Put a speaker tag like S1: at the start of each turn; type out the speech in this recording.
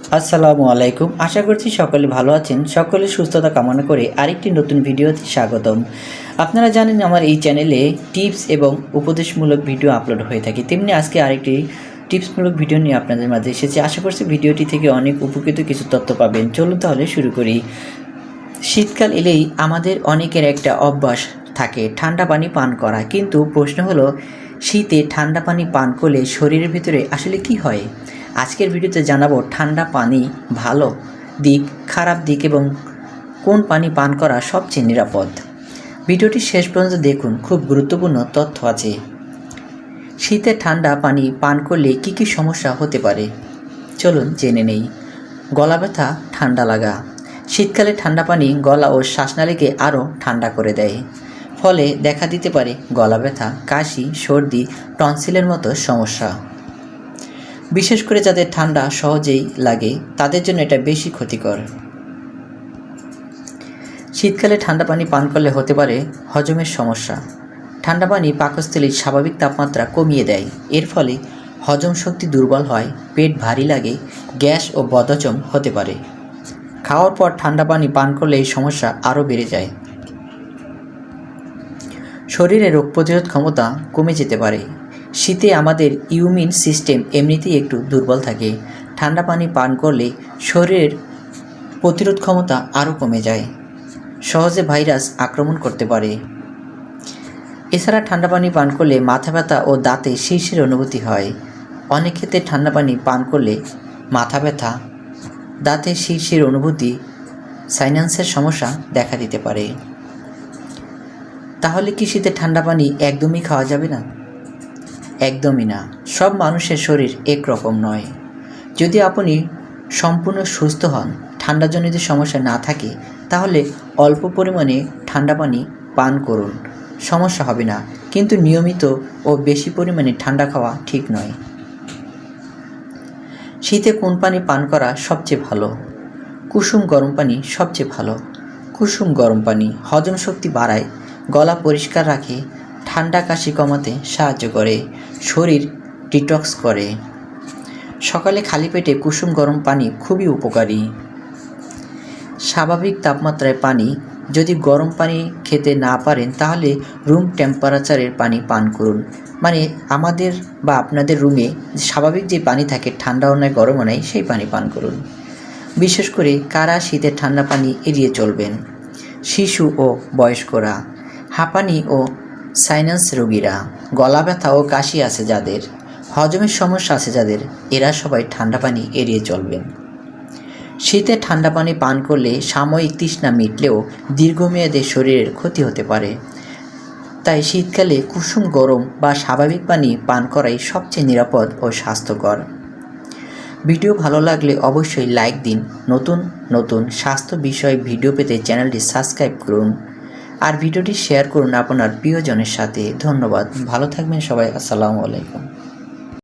S1: আসসালামু আলাইকুম। আশা করছি সকলে ভালো আছেন। সকলের সুস্থতা কামনা করে আরেকটি নতুন ভিডিওতে স্বাগতম। আপনারা জানেন আমার এই চ্যানেলে টিপস এবং উপদেশমূলক ভিডিও আপলোড হয়ে থাকে। তেমনি আজকে আরেকটি টিপসমূলক ভিডিও নিয়ে আপনাদের মাঝে এসেছি। আশা করছি ভিডিওটি থেকে অনেক উপকৃত কিছু তথ্য পাবেন। চলুন তাহলে শুরু করি। শীতকাল এলেই আমাদের অনেকের একটা অভ্যাস থাকে ঠান্ডা পানি পান করা, কিন্তু প্রশ্ন হলো শীতে ঠান্ডা পানি পান করলে শরীরের ভিতরে আসলে কি হয়। আজকের ভিডিওতে জানাবো ঠান্ডা পানি ভালো দিক, খারাপ দিক এবং কোন পানি পান করা সবচেয়ে নিরাপদ। ভিডিওটি শেষ পর্যন্ত দেখুন, খুব গুরুত্বপূর্ণ তথ্য আছে। শীতে ঠান্ডা পানি পান করলে কি কি সমস্যা হতে পারে চলুন জেনে নেই। গলা ব্যথা, ঠান্ডা লাগা। শীতকালে ঠান্ডা পানি গলা ও শ্বাসনালীকে আরও ঠান্ডা করে দেয়, ফলে দেখা দিতে পারে গলা ব্যথা, কাশি, সর্দি, টনসিলের মতো সমস্যা। বিশেষ করে যাদের ঠান্ডা সহজেই লাগে তাদের জন্য এটা বেশি ক্ষতিকর। শীতকালে ঠান্ডা পানি পান করলে হতে পারে হজমের সমস্যা। ঠান্ডা পানি পাকস্থলীর স্বাভাবিক তাপমাত্রা কমিয়ে দেয়, এর ফলে হজম শক্তি দুর্বল হয়, পেট ভারী লাগে, গ্যাস ও বদহজম হতে পারে। খাওয়ার পর ঠান্ডা পানি পান করলে এই সমস্যা আরও বেড়ে যায়। শরীরে রোগ প্রতিরোধ ক্ষমতা কমে যেতে পারে। শীতে আমাদের ইমিউন সিস্টেম এমনিতেই একটু দুর্বল থাকে। ঠান্ডা পানি পান করলে শরীরের প্রতিরোধ ক্ষমতা আরও কমে যায়, সহজে ভাইরাস আক্রমণ করতে পারে। এছাড়া ঠান্ডা পানি পান করলে মাথা ব্যথা ও দাঁতে শিরশির অনুভূতি হয়। অনেক ক্ষেত্রে ঠান্ডা পানি পান করলে মাথা ব্যথা, দাঁতে শিরশির অনুভূতি, সাইনাসের সমস্যা দেখা দিতে পারে। তাহলে কি শীতে ঠান্ডা পানি একদমই খাওয়া যাবে না? একদমই না। সব মানুষের শরীর একরকম নয়। যদি আপনি সম্পূর্ণ সুস্থ হন, ঠান্ডাজনিত সমস্যা না থাকে, তাহলে অল্প পরিমাণে ঠান্ডা পানি পান করুন, সমস্যা হবে না। কিন্তু নিয়মিত ও বেশি পরিমাণে ঠান্ডা খাওয়া ঠিক নয়। শীতে কোন পানি পান করা সবচেয়ে ভালো? কুসুম গরম পানি সবচেয়ে ভালো। কুসুম গরম পানি হজম শক্তি বাড়ায়, গলা পরিষ্কার রাখে, ঠান্ডা কাশি কমাতে সাহায্য করে, শরীর ডিটক্স করে। সকালে খালি পেটে কুসুম গরম পানি খুবই উপকারী। স্বাভাবিক তাপমাত্রায় পানি। যদি গরম পানি খেতে না পারেন তাহলে রুম টেম্পারেচারের পানি পান করুন। মানে আমাদের বা আপনাদের রুমে স্বাভাবিক যে পানি থাকে, ঠান্ডাও নয় গরমও নয়, সেই পানি পান করুন। বিশেষ করে কারা শীতের ঠান্ডা পানি এড়িয়ে চলবেন? শিশু ও বয়স্করা, হাঁপানি ও সাইনাস রোগীরা, গলা ব্যথা ও কাশি আছে যাদের, হজমের সমস্যা আছে যাদের, এরা সবাই ঠান্ডা পানি এড়িয়ে চলবেন। শীতে ঠান্ডা পানি পান করলে সাময়িক তৃষ্ণা মিটলেও দীর্ঘমেয়াদে শরীরের ক্ষতি হতে পারে। তাই শীতকালে কুসুম গরম বা স্বাভাবিক পানি পান করাই সবচেয়ে নিরাপদ ও স্বাস্থ্যকর। ভিডিও ভালো লাগলে অবশ্যই লাইক দিন। নতুন নতুন স্বাস্থ্য বিষয়ক ভিডিও পেতে চ্যানেলটি সাবস্ক্রাইব করুন আর ভিডিওটি শেয়ার করুন আপনার প্রিয়জনের সাথে। ধন্যবাদ। ভালো থাকবেন সবাই। আসসালামু আলাইকুম।